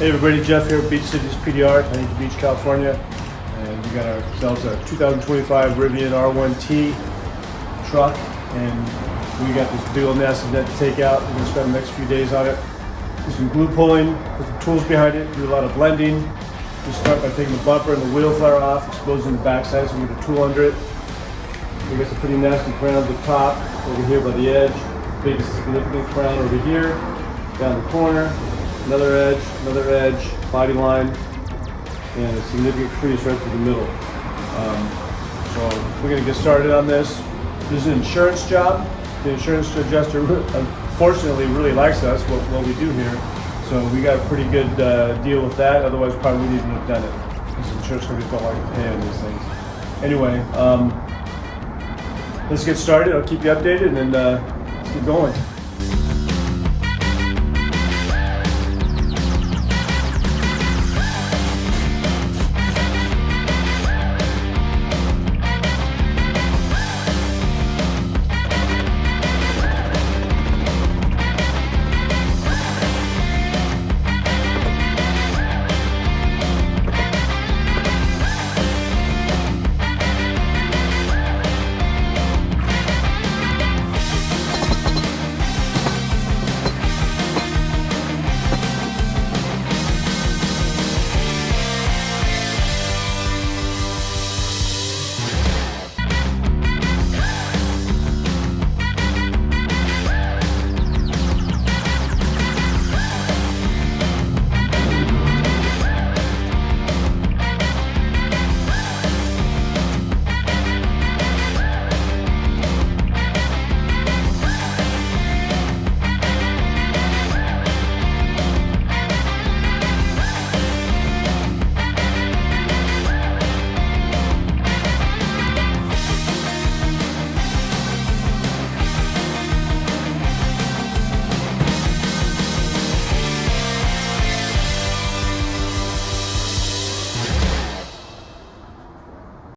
Hey everybody, Jeff here at Beach Cities PDR, Huntington Beach, California. And we got ourselves a 2025 Rivian R1T truck, and we got this big old nasty dent to take out. We're going to spend the next few days on it. Do some glue pulling, put some tools behind it, do a lot of blending. We start by taking the bumper and the wheel flare off, exposing the backside so we get a tool under it. We got some pretty nasty crown at the top, over here by the edge. Big significant crown over here, down the corner. Another edge, body line, and a significant crease right through the middle. So we're going to get started on this. This is an insurance job. The insurance adjuster, unfortunately, really likes us, what we do here. So we got a pretty good deal with that. Otherwise, probably we wouldn't have done it. Because insurance companies don't like to pay on these things. Anyway, let's get started. I'll keep you updated, and then let's get going.